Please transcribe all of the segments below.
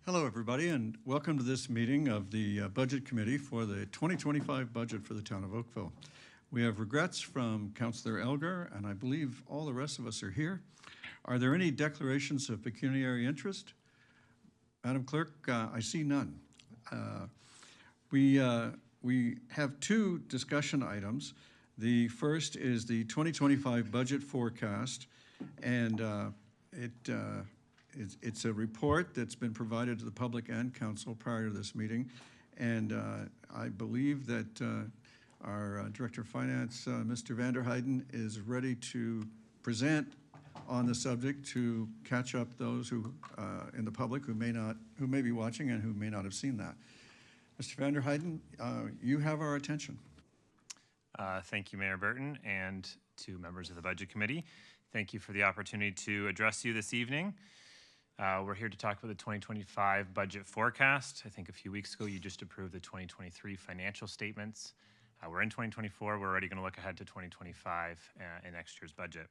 Hello, everybody, and welcome to this meeting of the Budget Committee for the 2025 budget for the town of Oakville. We have regrets from Councillor Elgar, and I believe all the rest of us are here. Are there any declarations of pecuniary interest? Madam Clerk, I see none. We have two discussion items. The first is the 2025 budget forecast, and it's a report that's been provided to the public and council prior to this meeting, and I believe that our Director of Finance, Mr. Vanderheiden, is ready to present on the subject to catch up those who in the public who may be watching and who may not have seen that. Mr. Vanderheiden, you have our attention. Thank you, Mayor Burton, and to members of the Budget Committee. Thank you for the opportunity to address you this evening. We're here to talk about the 2025 budget forecast. I think a few weeks ago you just approved the 2023 financial statements. We're in 2024. We're already going to look ahead to 2025 in next year's budget.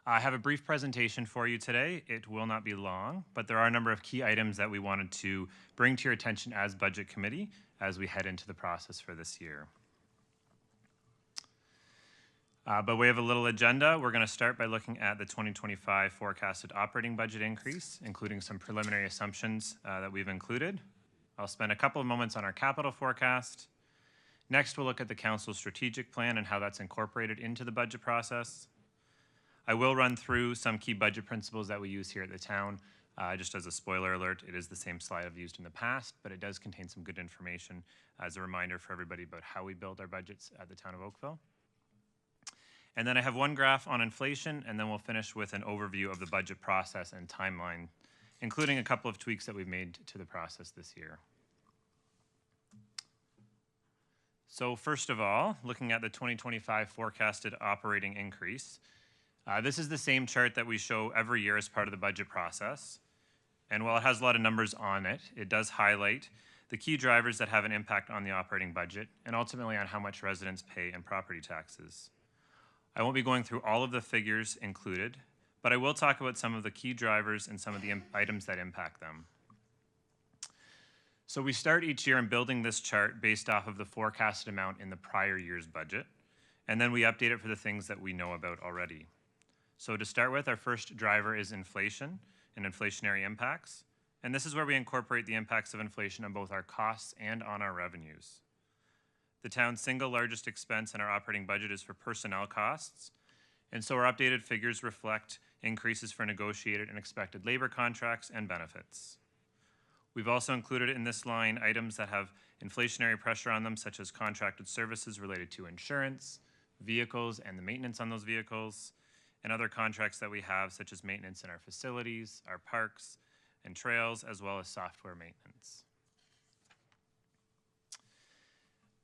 I have a brief presentation for you today. It will not be long, but there are a number of key items that we wanted to bring to your attention as Budget Committee as we head into the process for this year. By way of a little agenda, we're going to start by looking at the 2025 forecasted operating budget increase, including some preliminary assumptions that we've included. I'll spend a couple of moments on our capital forecast. Next, we'll look at the council's strategic plan and how that's incorporated into the budget process. I will run through some key budget principles that we use here at the town. Just as a spoiler alert, it is the same slide I've used in the past, but it does contain some good information as a reminder for everybody about how we build our budgets at the town of Oakville. And then I have one graph on inflation, and then we'll finish with an overview of the budget process and timeline, including a couple of tweaks that we've made to the process this year. So first of all, looking at the 2025 forecasted operating increase, this is the same chart that we show every year as part of the budget process. And while it has a lot of numbers on it, it does highlight the key drivers that have an impact on the operating budget and ultimately on how much residents pay in property taxes. I won't be going through all of the figures included, but I will talk about some of the key drivers and some of the items that impact them. So we start each year in building this chart based off of the forecasted amount in the prior year's budget, and then we update it for the things that we know about already. So to start with, our first driver is inflation and inflationary impacts, and this is where we incorporate the impacts of inflation on both our costs and on our revenues. The town's single largest expense in our operating budget is for personnel costs, and so our updated figures reflect increases for negotiated and expected labor contracts and benefits. We've also included in this line items that have inflationary pressure on them, such as contracted services related to insurance, vehicles and the maintenance on those vehicles, and other contracts that we have, such as maintenance in our facilities, our parks and trails, as well as software maintenance.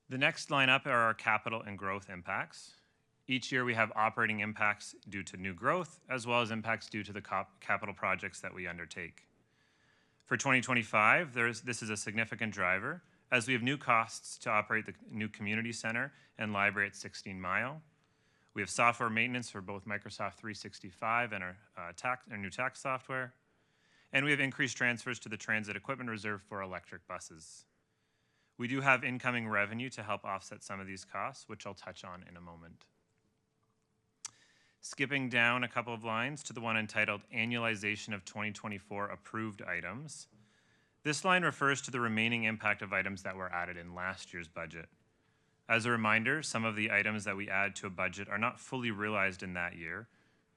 The next line up are our capital and growth impacts. Each year we have operating impacts due to new growth, as well as impacts due to the capital projects that we undertake. For 2025, this is a significant driver, as we have new costs to operate the new community center and library at 16 Mile. We have software maintenance for both Microsoft 365 and our new tax software. And we have increased transfers to the transit equipment reserve for electric buses. We do have incoming revenue to help offset some of these costs, which I'll touch on in a moment. Skipping down a couple of lines to the one entitled Annualization of 2024 Approved Items. This line refers to the remaining impact of items that were added in last year's budget. As a reminder, some of the items that we add to a budget are not fully realized in that year,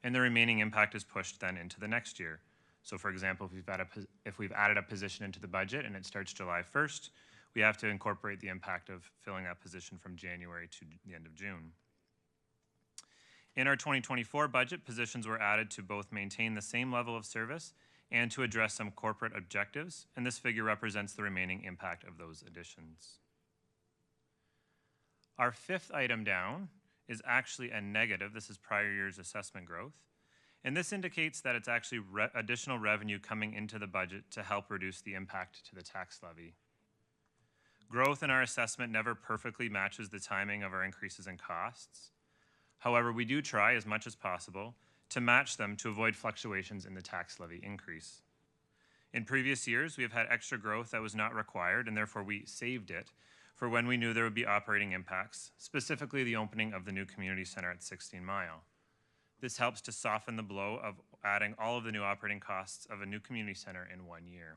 and the remaining impact is pushed then into the next year. So for example, if we've added a position into the budget and it starts July 1st, we have to incorporate the impact of filling that position from January to the end of June. In our 2024 budget, positions were added to both maintain the same level of service and to address some corporate objectives, and this figure represents the remaining impact of those additions. Our fifth item down is actually a negative. This is prior year's assessment growth, and this indicates that it's actually additional revenue coming into the budget to help reduce the impact to the tax levy. Growth in our assessment never perfectly matches the timing of our increases in costs. However, we do try as much as possible to match them to avoid fluctuations in the tax levy increase. In previous years, we have had extra growth that was not required, and therefore we saved it for when we knew there would be operating impacts, specifically the opening of the new community center at 16 Mile. This helps to soften the blow of adding all of the new operating costs of a new community center in 1 year.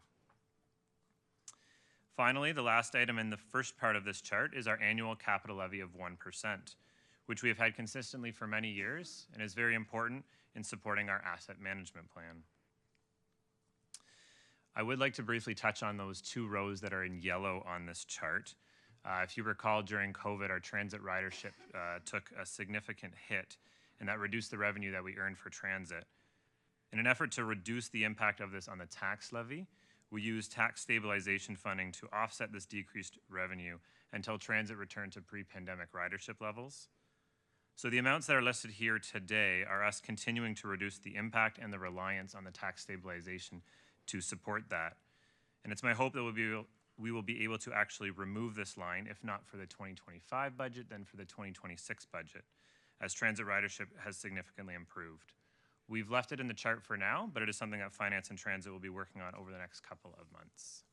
Finally, the last item in the first part of this chart is our annual capital levy of 1%, which we have had consistently for many years and is very important in supporting our asset management plan. I would like to briefly touch on those 2 rows that are in yellow on this chart. If you recall, during COVID, our transit ridership took a significant hit, and that reduced the revenue that we earned for transit. In an effort to reduce the impact of this on the tax levy, we used tax stabilization funding to offset this decreased revenue until transit returned to pre-pandemic ridership levels. So the amounts that are listed here today are us continuing to reduce the impact and the reliance on the tax stabilization to support that. And it's my hope that we will be able to actually remove this line, if not for the 2025 budget, then for the 2026 budget, as transit ridership has significantly improved. We've left it in the chart for now, but it is something that Finance and Transit will be working on over the next couple of months.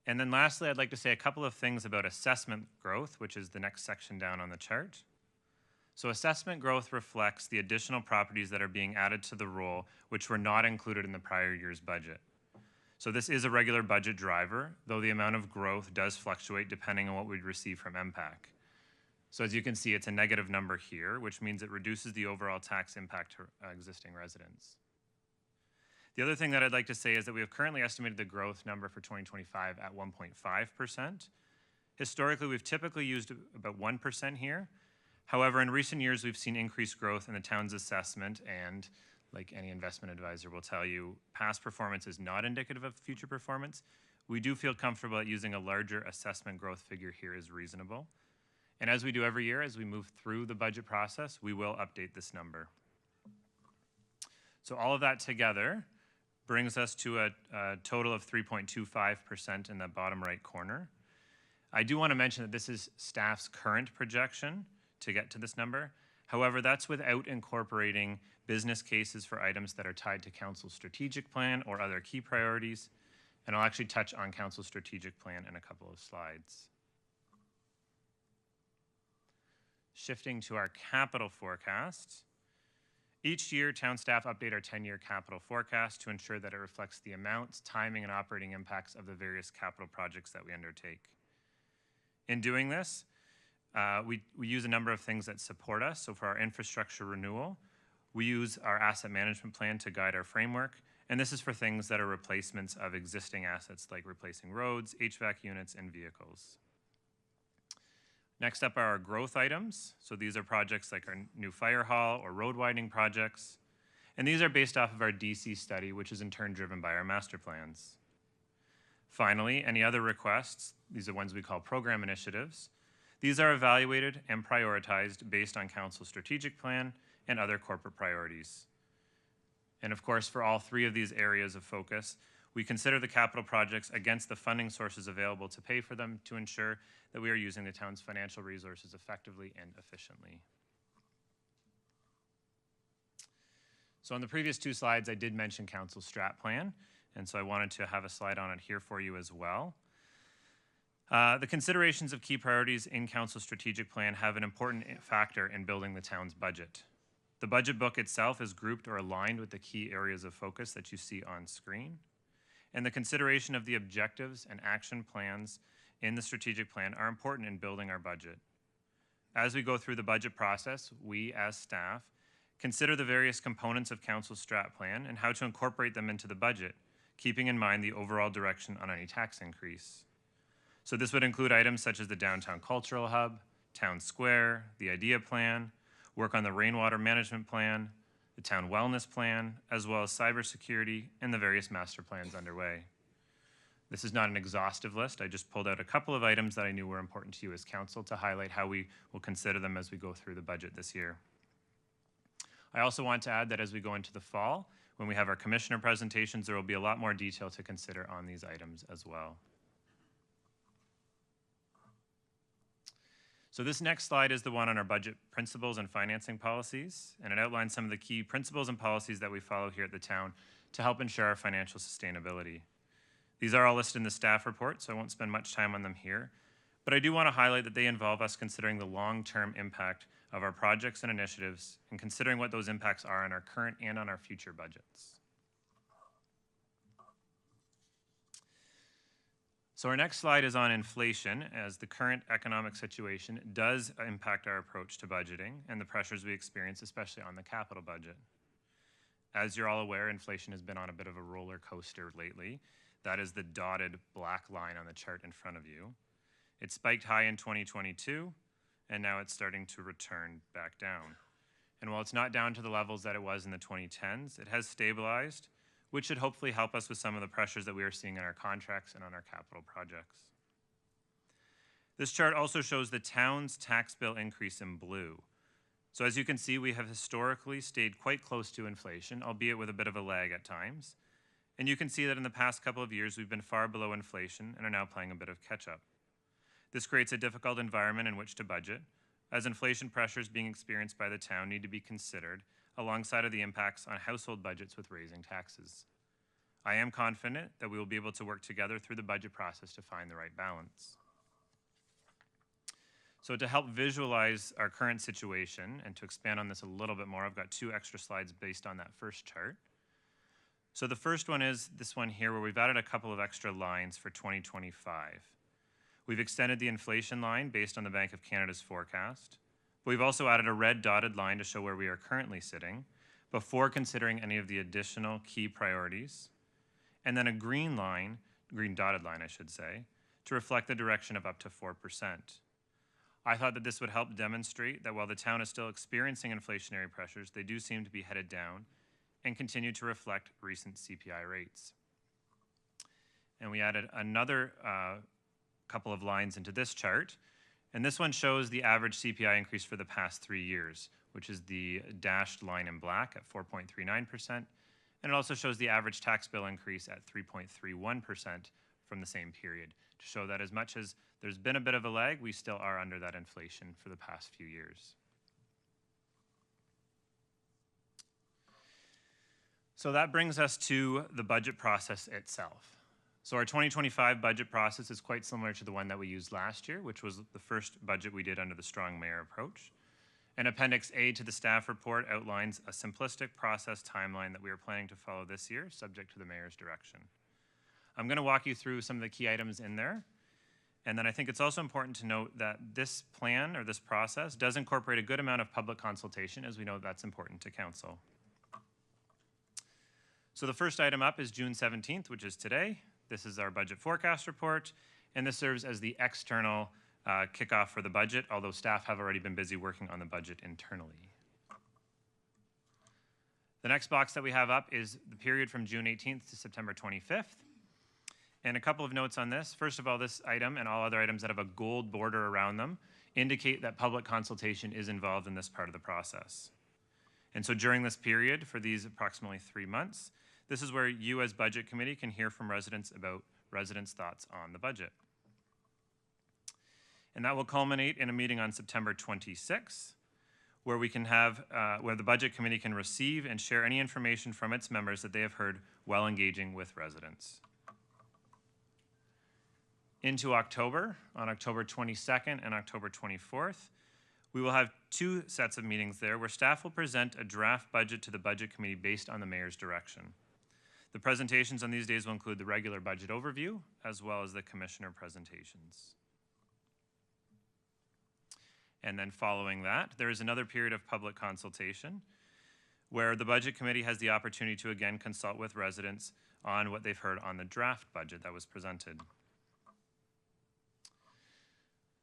And then lastly, I'd like to say a couple of things about assessment growth, which is the next section down on the chart. So assessment growth reflects the additional properties that are being added to the roll, which were not included in the prior year's budget. So this is a regular budget driver, though the amount of growth does fluctuate depending on what we receive from MPAC. So as you can see, it's a negative number here, which means it reduces the overall tax impact to existing residents. The other thing that I'd like to say is that we have currently estimated the growth number for 2025 at 1.5%. Historically, we've typically used about 1% here. However, in recent years, we've seen increased growth in the town's assessment, and like any investment advisor will tell you, past performance is not indicative of future performance. We do feel comfortable that using a larger assessment growth figure here is reasonable. And as we do every year, as we move through the budget process, we will update this number. So all of that together brings us to a total of 3.25% in the bottom right corner. I do want to mention that this is staff's current projection to get to this number. However, that's without incorporating business cases for items that are tied to council's strategic plan or other key priorities. And I'll actually touch on council's strategic plan in a couple of slides. Shifting to our capital forecast. Each year, town staff update our 10-year capital forecast to ensure that it reflects the amounts, timing, and operating impacts of the various capital projects that we undertake. In doing this, we use a number of things that support us. So for our infrastructure renewal, we use our asset management plan to guide our framework. And this is for things that are replacements of existing assets, like replacing roads, HVAC units, and vehicles. Next up are our growth items. So these are projects like our new fire hall or road widening projects. And these are based off of our DC study, which is in turn driven by our master plans. Finally, any other requests, these are ones we call program initiatives. These are evaluated and prioritized based on council's strategic plan and other corporate priorities. And of course, for all 3 of these areas of focus, we consider the capital projects against the funding sources available to pay for them to ensure that we are using the town's financial resources effectively and efficiently. So on the previous 2 slides, I did mention council's strat plan, and so I wanted to have a slide on it here for you as well. The considerations of key priorities in council's strategic plan have an important factor in building the town's budget. The budget book itself is grouped or aligned with the key areas of focus that you see on screen. And the consideration of the objectives and action plans in the strategic plan are important in building our budget. As we go through the budget process, we as staff consider the various components of council's strat plan and how to incorporate them into the budget, keeping in mind the overall direction on any tax increase. So this would include items such as the downtown cultural hub, town square, the idea plan, work on the rainwater management plan, the town wellness plan, as well as cybersecurity and the various master plans underway. This is not an exhaustive list. I just pulled out a couple of items that I knew were important to you as council to highlight how we will consider them as we go through the budget this year. I also want to add that as we go into the fall, when we have our commissioner presentations, there will be a lot more detail to consider on these items as well. So this next slide is the one on our budget principles and financing policies, and it outlines some of the key principles and policies that we follow here at the town to help ensure our financial sustainability. These are all listed in the staff report, so I won't spend much time on them here, but I do want to highlight that they involve us considering the long-term impact of our projects and initiatives and considering what those impacts are on our current and on our future budgets. So our next slide is on inflation, as the current economic situation does impact our approach to budgeting and the pressures we experience, especially on the capital budget. As you're all aware, inflation has been on a bit of a roller coaster lately. That is the dotted black line on the chart in front of you. It spiked high in 2022, and now it's starting to return back down. And while it's not down to the levels that it was in the 2010s, it has stabilized, which should hopefully help us with some of the pressures that we are seeing in our contracts and on our capital projects. This chart also shows the town's tax bill increase in blue. So as you can see, we have historically stayed quite close to inflation, albeit with a bit of a lag at times. And you can see that in the past couple of years, we've been far below inflation and are now playing a bit of catch up. This creates a difficult environment in which to budget, as inflation pressures being experienced by the town need to be considered alongside of the impacts on household budgets with raising taxes. I am confident that we will be able to work together through the budget process to find the right balance. So to help visualize our current situation and to expand on this a little bit more, I've got 2 extra slides based on that first chart. So the first one is this one here, where we've added a couple of extra lines for 2025. We've extended the inflation line based on the Bank of Canada's forecast. But we've also added a red dotted line to show where we are currently sitting before considering any of the additional key priorities. And then a green dotted line, I should say, to reflect the direction of up to 4%. I thought that this would help demonstrate that while the town is still experiencing inflationary pressures, they do seem to be headed down and continue to reflect recent CPI rates. And we added another couple of lines into this chart. And this one shows the average CPI increase for the past 3 years, which is the dashed line in black at 4.39%. And it also shows the average tax bill increase at 3.31% from the same period, to show that as much as there's been a bit of a lag, we still are under that inflation for the past few years. So that brings us to the budget process itself. So our 2025 budget process is quite similar to the one that we used last year, which was the first budget we did under the Strong Mayor approach. And Appendix A to the staff report outlines a simplistic process timeline that we are planning to follow this year, subject to the Mayor's direction. I'm going to walk you through some of the key items in there. And then I think it's also important to note that this plan or this process does incorporate a good amount of public consultation, as we know that's important to Council. So the first item up is June 17th, which is today. This is our budget forecast report, and this serves as the external kickoff for the budget, although staff have already been busy working on the budget internally. The next box that we have up is the period from June 18th to September 25th. And a couple of notes on this. First of all, this item and all other items that have a gold border around them indicate that public consultation is involved in this part of the process. And so during this period, for these approximately 3 months, this is where you as Budget Committee can hear from residents about residents' thoughts on the budget. And that will culminate in a meeting on September 26th, where we can have, where the Budget Committee can receive and share any information from its members that they have heard while engaging with residents. Into October, on October 22nd and October 24th, we will have 2 sets of meetings there where staff will present a draft budget to the Budget Committee based on the Mayor's direction. The presentations on these days will include the regular budget overview as well as the commissioner presentations. And then following that, there is another period of public consultation where the Budget Committee has the opportunity to again consult with residents on what they've heard on the draft budget that was presented.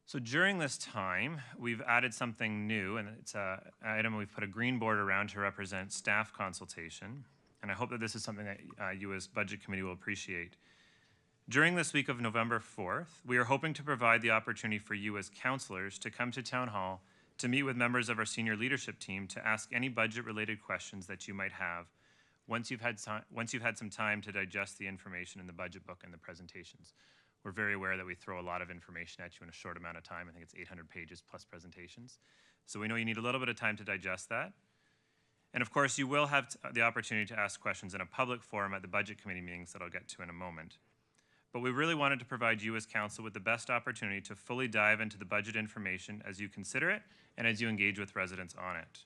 So during this time, we've added something new, and it's an item we've put a green border around to represent staff consultation. And I hope that this is something that you as Budget Committee will appreciate. During this week of November 4th, we are hoping to provide the opportunity for you as councillors to come to Town Hall to meet with members of our senior leadership team to ask any budget-related questions that you might have once you've had some time to digest the information in the budget book and the presentations. We're very aware that we throw a lot of information at you in a short amount of time. I think it's 800 pages plus presentations. So we know you need a little bit of time to digest that. And of course, you will have the opportunity to ask questions in a public forum at the budget committee meetings that I'll get to in a moment. But we really wanted to provide you as council with the best opportunity to fully dive into the budget information as you consider it and as you engage with residents on it.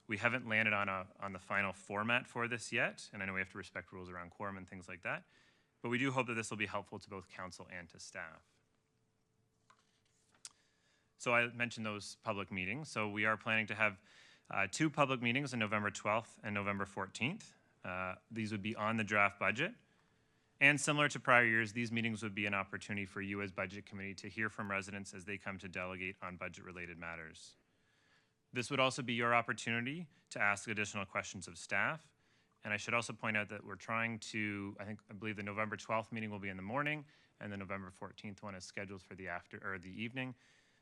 We haven't landed on the final format for this yet, and I know we have to respect rules around quorum and things like that, but we do hope that this will be helpful to both council and to staff. So I mentioned those public meetings. So we are planning to have 2 public meetings on November 12th and November 14th. These would be on the draft budget. And similar to prior years, these meetings would be an opportunity for you as budget committee to hear from residents as they come to delegate on budget-related matters. This would also be your opportunity to ask additional questions of staff. And I should also point out that we're trying to, I believe the November 12th meeting will be in the morning, and the November 14th one is scheduled for the evening,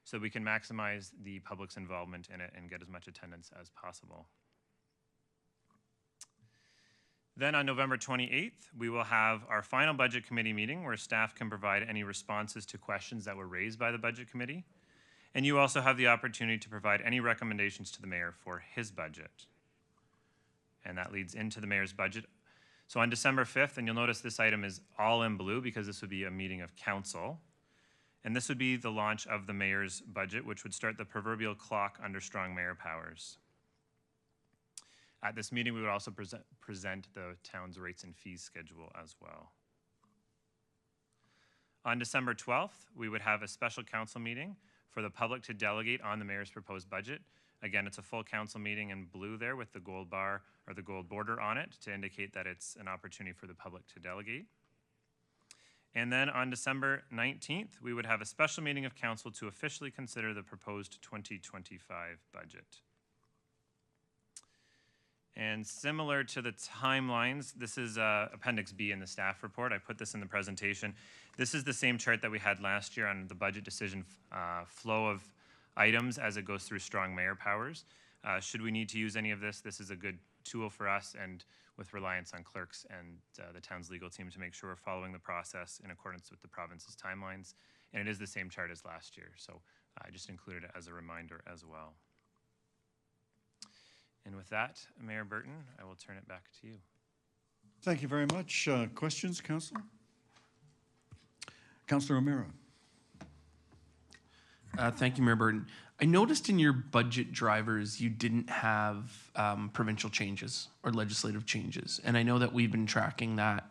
so we can maximize the public's involvement in it and get as much attendance as possible. Then on November 28th, we will have our final budget committee meeting where staff can provide any responses to questions that were raised by the budget committee. And you also have the opportunity to provide any recommendations to the mayor for his budget. And that leads into the mayor's budget. So on December 5th, and you'll notice this item is all in blue because this would be a meeting of council. And this would be the launch of the mayor's budget, which would start the proverbial clock under strong mayor powers. At this meeting, we would also present the town's rates and fees schedule as well. On December 12th, we would have a special council meeting for the public to delegate on the mayor's proposed budget. Again, it's a full council meeting in blue there with the gold bar or the gold border on it to indicate that it's an opportunity for the public to delegate. And then on December 19th, we would have a special meeting of council to officially consider the proposed 2025 budget. And similar to the timelines, this is Appendix B in the staff report. I put this in the presentation. This is the same chart that we had last year on the budget decision flow of items as it goes through strong mayor powers. Should we need to use any of this, this is a good tool for us and with reliance on clerks and the town's legal team to make sure we're following the process in accordance with the province's timelines. And it is the same chart as last year, so I just included it as a reminder as well. And with that, Mayor Burton, I will turn it back to you. Thank you very much. Questions, Councillor? Councillor O'Meara. Thank you, Mayor Burton. I noticed in your budget drivers you didn't have provincial changes or legislative changes, and I know that we've been tracking that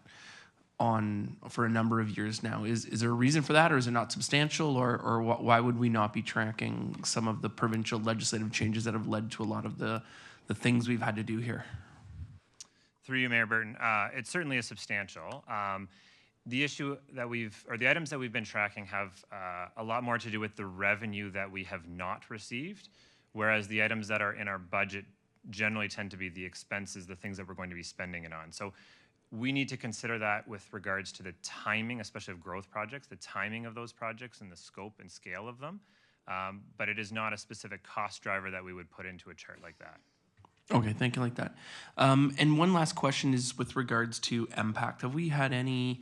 for a number of years now. Is there a reason for that, or is it not substantial, or why would we not be tracking some of the provincial legislative changes that have led to a lot of the things we've had to do here? Through you, Mayor Burton, it certainly is substantial. The issue that the items that we've been tracking have a lot more to do with the revenue that we have not received, whereas the items that are in our budget generally tend to be the expenses, the things that we're going to be spending it on. So we need to consider that with regards to the timing, especially of growth projects, the timing of those projects and the scope and scale of them. But it is not a specific cost driver that we would put into a chart like that. Okay, thank you like that. And one last question is with regards to MPACT. Have we had any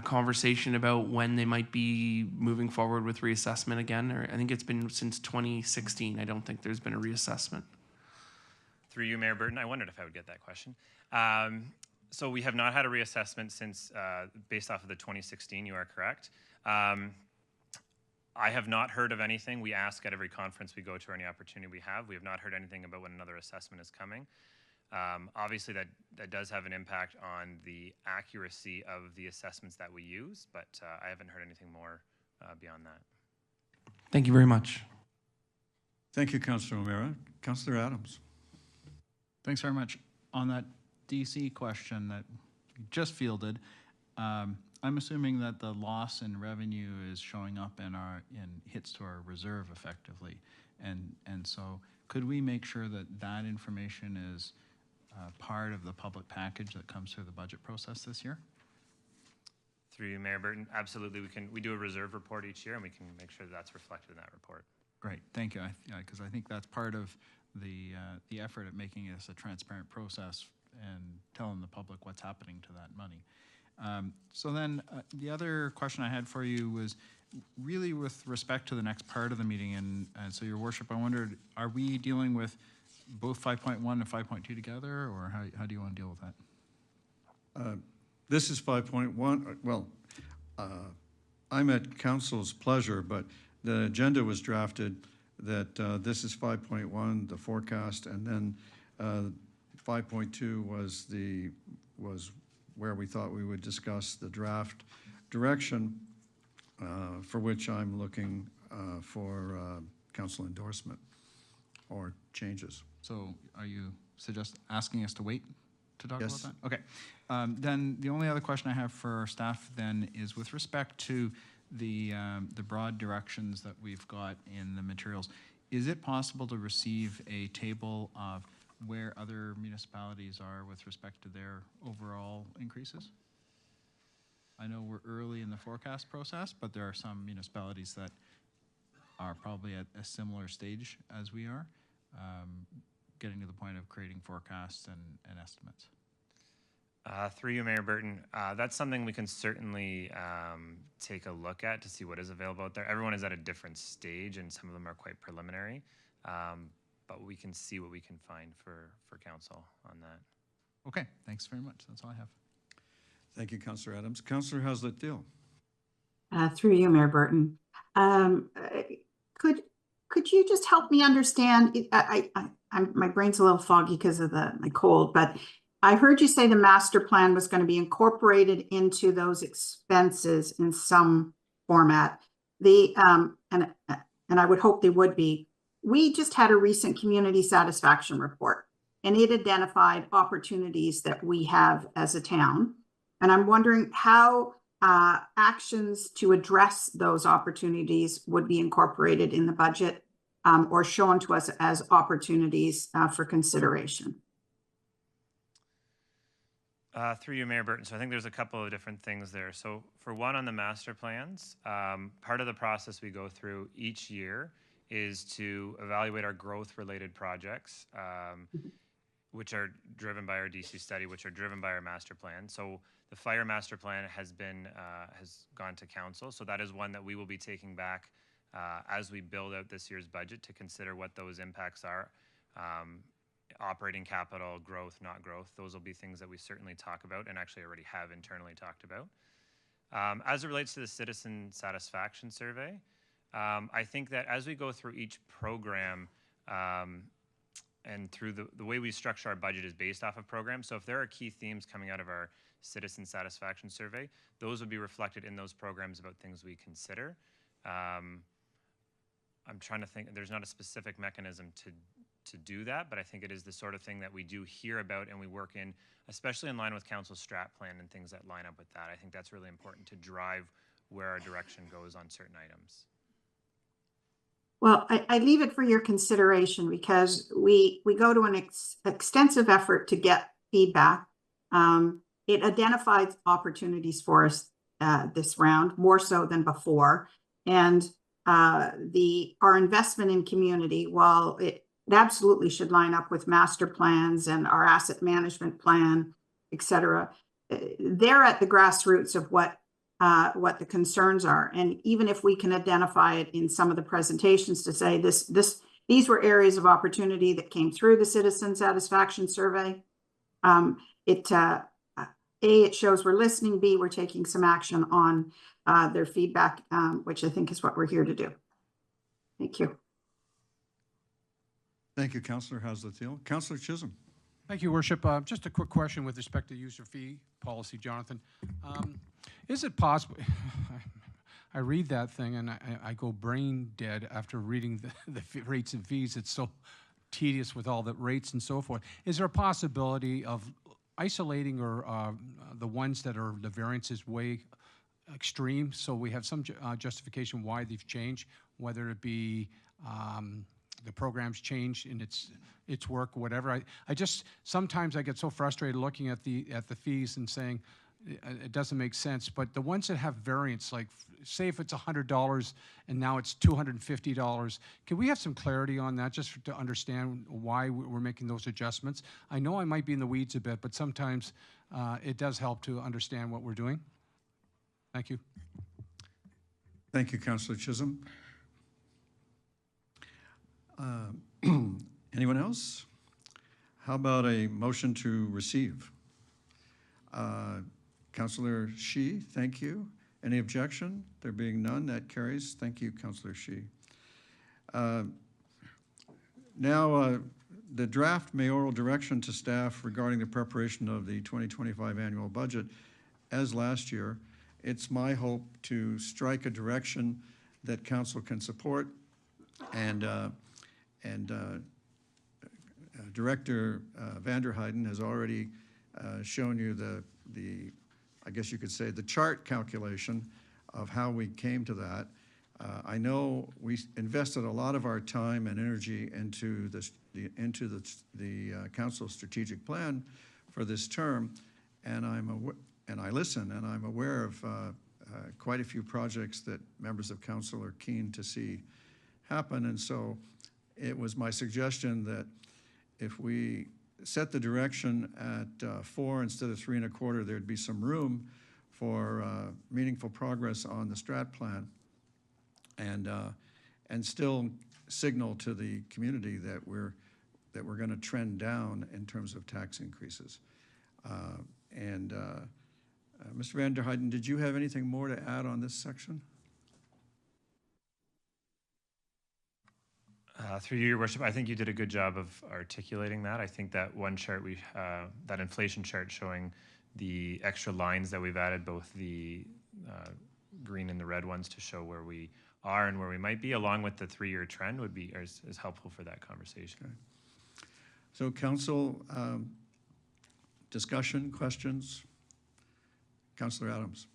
conversation about when they might be moving forward with reassessment again? Or I think it's been since 2016. I don't think there's been a reassessment. Through you, Mayor Burton, I wondered if I would get that question. So we have not had a reassessment since, based off of the 2016, you are correct. I have not heard of anything. We ask at every conference we go to or any opportunity we have. We have not heard anything about when another assessment is coming. Obviously, that does have an impact on the accuracy of the assessments that we use, but I haven't heard anything more beyond that. Thank you very much. Thank you, Councillor O'Meara. Councillor Adams. Thanks very much. On that DC question that you just fielded, I'm assuming that the loss in revenue is showing up in hits to our reserve effectively, and so could we make sure that that information is part of the public package that comes through the budget process this year? Through you, Mayor Burton, absolutely. We do a reserve report each year, and we can make sure that's reflected in that report. Great, thank you. Because I think that's part of the effort at making this a transparent process and telling the public what's happening to that money. So then the other question I had for you was really with respect to the next part of the meeting. And so, Your Worship, I wondered, are we dealing with both 5.1 and 5.2 together, or how do you want to deal with that? This is 5.1. Well, I'm at council's pleasure, but the agenda was drafted that this is 5.1, the forecast, and then 5.2 was where we thought we would discuss the draft direction, for which I'm looking for council endorsement or changes. So are you asking us to wait to talk Yes. about that? Okay. Then the only other question I have for our staff then is with respect to the broad directions that we've got in the materials. Is it possible to receive a table of where other municipalities are with respect to their overall increases? I know we're early in the forecast process, but there are some municipalities that are probably at a similar stage as we are, getting to the point of creating forecasts and estimates. Through you, Mayor Burton, that's something we can certainly take a look at to see what is available out there. Everyone is at a different stage, and some of them are quite preliminary, but we can see what we can find for council on that. Okay, thanks very much. That's all I have. Thank you, Councillor Adams. Councillor Haslett-Deal. Through you, Mayor Burton. Could you just help me understand? My brain's a little foggy because of my cold, but I heard you say the master plan was going to be incorporated into those expenses in some format. And I would hope they would be. We just had a recent community satisfaction report, and it identified opportunities that we have as a town. And I'm wondering how actions to address those opportunities would be incorporated in the budget or shown to us as opportunities for consideration. Through you, Mayor Burton. So I think there's a couple of different things there. So for one, on the master plans, part of the process we go through each year is to evaluate our growth-related projects, which are driven by our DC study, which are driven by our master plan. So the fire master plan has gone to council. So that is one that we will be taking back as we build out this year's budget to consider what those impacts are. Operating capital, growth, not growth. Those will be things that we certainly talk about and actually already have internally talked about. As it relates to the citizen satisfaction survey, I think that as we go through each program and through the way we structure our budget is based off of programs. So if there are key themes coming out of our citizen satisfaction survey, those would be reflected in those programs about things we consider. I'm trying to think, there's not a specific mechanism to do that, but I think it is the sort of thing that we do hear about and we work in, especially in line with council's strat plan and things that line up with that. I think that's really important to drive where our direction goes on certain items. Well, I leave it for your consideration because we go to an extensive effort to get feedback. It identifies opportunities for us this round, more so than before. And our investment in community, while it absolutely should line up with master plans and our asset management plan, et cetera, they're at the grassroots of what the concerns are. And even if we can identify it in some of the presentations to say these were areas of opportunity that came through the citizen satisfaction survey, it shows we're listening, B, we're taking some action on their feedback, which I think is what we're here to do. Thank you. Thank you, Councillor Haslett-Deal. Councillor Chisholm. Thank you, Worship. Just a quick question with respect to user fee policy, Jonathan. Is it possible, I read that thing and I go brain dead after reading the rates and fees. It's so tedious with all the rates and so forth. Is there a possibility of isolating or the ones that are the variances way extreme, so we have some justification why they've changed, whether it be the program's changed in its work, whatever. I just sometimes I get so frustrated looking at the fees and saying, it doesn't make sense. But the ones that have variance, like say if it's $100 and now it's $250, can we have some clarity on that just to understand why we're making those adjustments? I know I might be in the weeds a bit, but sometimes it does help to understand what we're doing. Thank you. Thank you, Councillor Chisholm. Anyone else? How about a motion to receive? Councillor Shi, thank you. Any objection? There being none, that carries. Thank you, Councillor Shi. Now, the draft mayoral direction to staff regarding the preparation of the 2025 annual budget, as last year, it's my hope to strike a direction that council can support, and Director Vanderheiden has already shown you the, I guess you could say, the chart calculation of how we came to that. I know we invested a lot of our time and energy into the council strategic plan for this term, and I listen, and I'm aware of quite a few projects that members of council are keen to see happen, and so it was my suggestion that if we set the direction at 4 instead of 3 1/4, there'd be some room for meaningful progress on the strat plan, and still signal to the community that we're going to trend down in terms of tax increases. Mr. Vanderheiden, did you have anything more to add on this section? Through you, Your Worship, I think you did a good job of articulating that. I think that one chart, that inflation chart showing the extra lines that we've added, both the green and the red ones, to show where we are and where we might be, along with the 3-year trend, would be is helpful for that conversation. Okay. So, council, discussion, questions? Councillor Adams.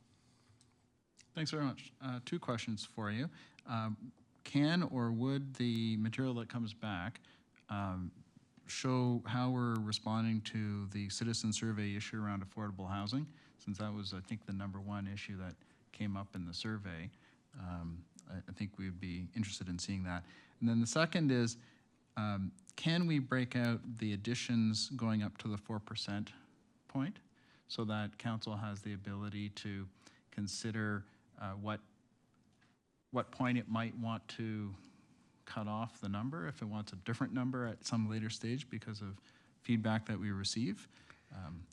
Thanks very much. 2 questions for you. Can or would the material that comes back show how we're responding to the citizen survey issue around affordable housing? Since that was, I think, the #1 issue that came up in the survey. I think we'd be interested in seeing that. And then the second is, can we break out the additions going up to the 4% point so that council has the ability to consider what point it might want to cut off the number, if it wants a different number at some later stage because of feedback that we receive.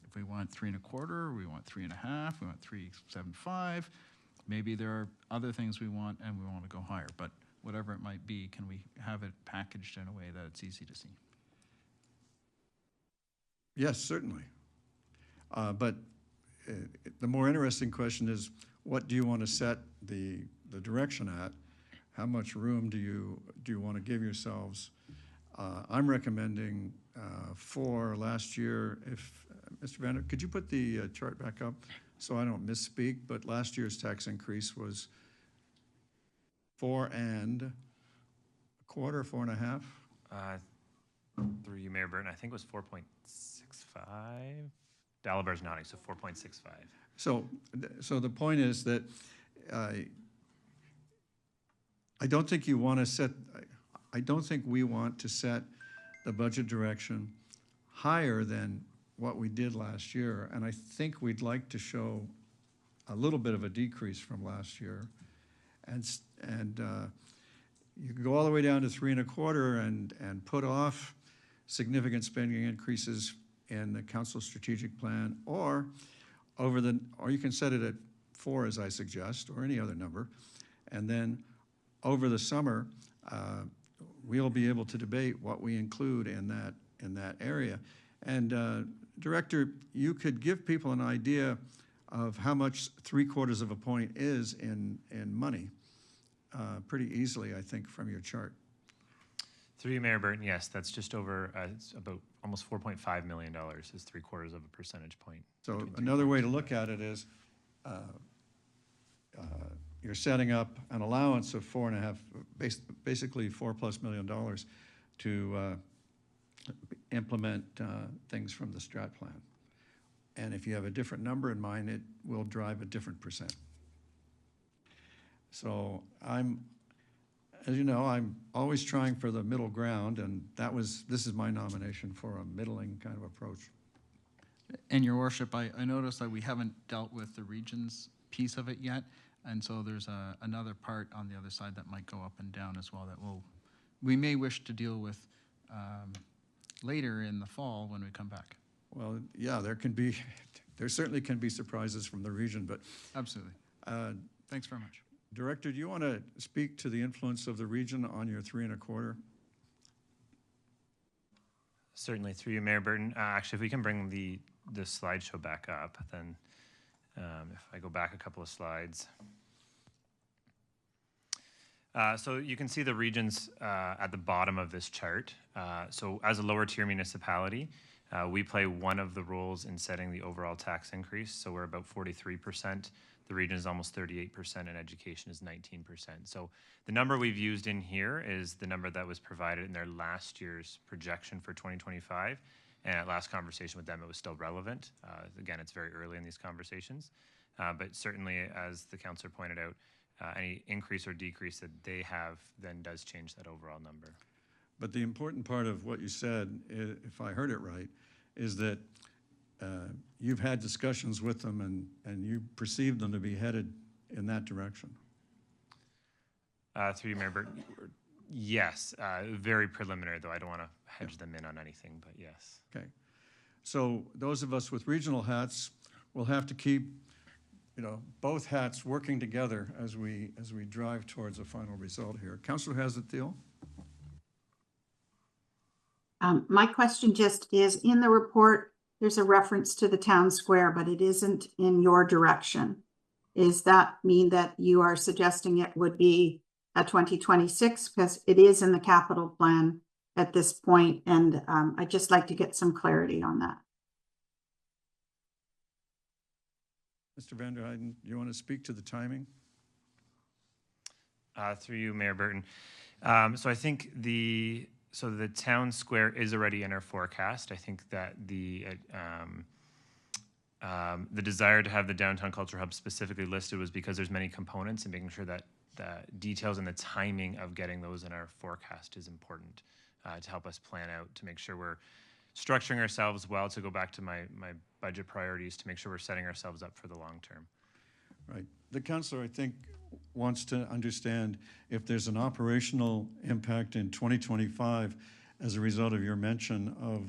If we want 3 1/4, we want 3 1/2, we want 3.75. Maybe there are other things we want and we want to go higher, but whatever it might be, can we have it packaged in a way that it's easy to see? Yes, certainly. But the more interesting question is, what do you want to set the direction at? How much room do you want to give yourselves? I'm recommending 4 last year. If Mr. Vander, could you put the chart back up so I don't misspeak? But last year's tax increase was 4 1/4, 4 1/2. Through you, Mayor Burton, I think it was 4.65. Dalabar's nodding, so 4.65. So the point is that I don't think you want to set. I don't think we want to set the budget direction higher than what we did last year, and I think we'd like to show a little bit of a decrease from last year, and you can go all the way down to 3 1/4 and put off significant spending increases in the council strategic plan, or you can set it at 4, as I suggest, or any other number, and then over the summer we'll be able to debate what we include in that area. And Director, you could give people an idea of how much 3/4 of a point is in money pretty easily, I think, from your chart. Through you, Mayor Burton, yes, that's just over, it's about almost $4.5 million is 3/4 of a percentage point. So another way to look at it is you're setting up an allowance of 4.5, basically $4+ million to implement things from the strat plan. And if you have a different number in mind, it will drive a different percent. So as you know, I'm always trying for the middle ground, and this is my nomination for a middling kind of approach. And your worship, I noticed that we haven't dealt with the regions piece of it yet, and so there's another part on the other side that might go up and down as well that we may wish to deal with later in the fall when we come back. Well, yeah, there certainly can be surprises from the region, but Absolutely. Thanks very much. Director, do you want to speak to the influence of the region on your 3 1/4? Certainly, through you, Mayor Burton. Actually, if we can bring the slideshow back up, then if I go back a couple of slides. So you can see the regions at the bottom of this chart. So as a lower tier municipality, we play one of the roles in setting the overall tax increase. So we're about 43%. The region is almost 38%, and education is 19%. So the number we've used in here is the number that was provided in their last year's projection for 2025. And at last conversation with them, it was still relevant. Again, it's very early in these conversations. But certainly, as the councillor pointed out, any increase or decrease that they have then does change that overall number. But the important part of what you said, if I heard it right, is that you've had discussions with them and you perceive them to be headed in that direction. Through you, Mayor Burton. Yes, very preliminary, though. I don't want to hedge them in on anything, but yes. Okay. So those of us with regional hats will have to keep, both hats working together as we drive towards a final result here. Councillor Hazlet-Thiel? My question just is, in the report, there's a reference to the town square, but it isn't in your direction. Does that mean that you are suggesting it would be a 2026? Because it is in the capital plan at this point, and I'd just like to get some clarity on that. Mr. Van der Heijden, you want to speak to the timing? Through you, Mayor Burton. So I think the town square is already in our forecast. I think that the desire to have the downtown culture hub specifically listed was because there's many components, and making sure that the details and the timing of getting those in our forecast is important to help us plan out, to make sure we're structuring ourselves well, to go back to my budget priorities, to make sure we're setting ourselves up for the long term. Right. The councillor, I think, wants to understand if there's an operational impact in 2025 as a result of your mention of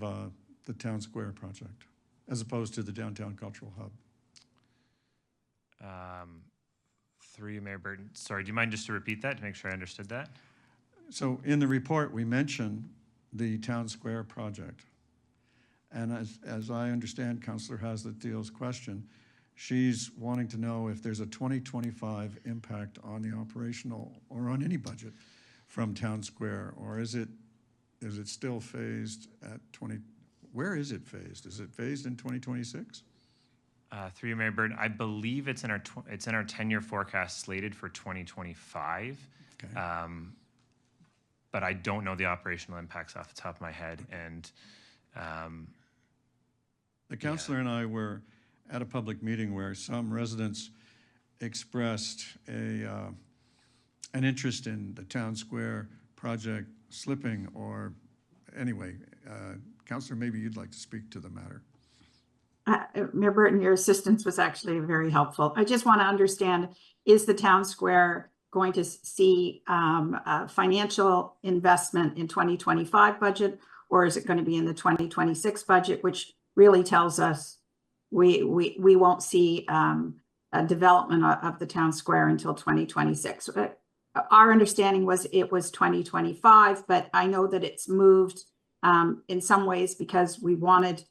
the town square project, as opposed to the downtown cultural hub. Through you, Mayor Burton. Sorry, do you mind just to repeat that to make sure I understood that? So in the report, we mentioned the town square project. And as I understand Councillor Hazlet-Thiel's question, she's wanting to know if there's a 2025 impact on the operational or on any budget from town square, or is it still phased at 20? Where is it phased? Is it phased in 2026? Through you, Mayor Burton, I believe it's in our 10-year forecast slated for 2025. Okay. But I don't know the operational impacts off the top of my head. And the councillor and I were at a public meeting where some residents expressed an interest in the town square project slipping, or anyway, councillor, maybe you'd like to speak to the matter. Mayor Burton, your assistance was actually very helpful. I just want to understand, is the town square going to see a financial investment in 2025 budget, or is it going to be in the 2026 budget, which really tells us we won't see a development of the town square until 2026. Our understanding was it was 2025, but I know that it's moved in some ways because we wanted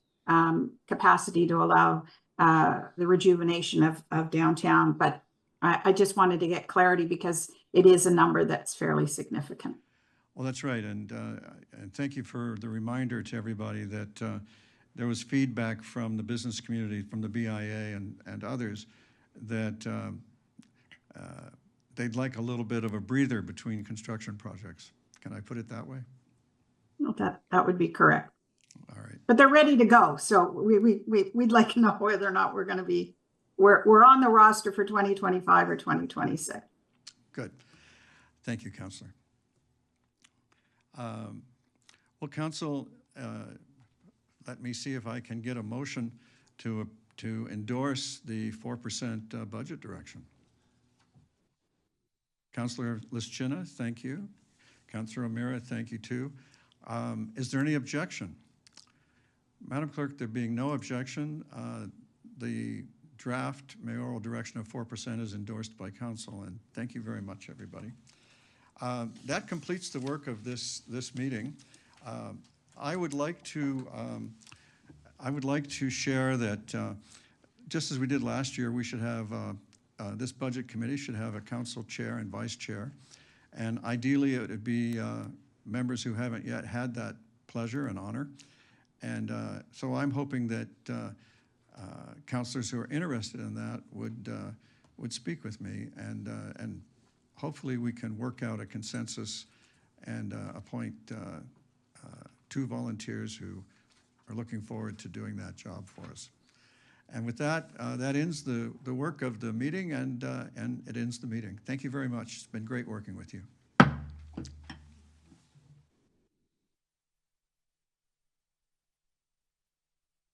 capacity to allow the rejuvenation of downtown. But I just wanted to get clarity because it is a number that's fairly significant. Well, that's right, and thank you for the reminder to everybody that there was feedback from the business community, from the BIA and others, that they'd like a little bit of a breather between construction projects. Can I put it that way? Well, that would be correct. All right. But they're ready to go, so we'd like to know whether or not we're gonna be, we're on the roster for 2025 or 2026. Good. Thank you, Councillor. Well, Council, let me see if I can get a motion to endorse the 4% budget direction. Councillor Lischina, thank you. Councillor O'Meara, thank you too. Is there any objection? Madam Clerk, there being no objection, the draft mayoral direction of 4% is endorsed by Council, and thank you very much, everybody. That completes the work of this meeting. I would like to share that just as we did last year, we should have this budget committee should have a council chair and vice chair, and ideally it would be members who haven't yet had that pleasure and honor. And so I'm hoping that councillors who are interested in that would speak with me, and hopefully we can work out a consensus and appoint 2 volunteers who are looking forward to doing that job for us. And with that, that ends the work of the meeting, and it ends the meeting. Thank you very much. It's been great working with you.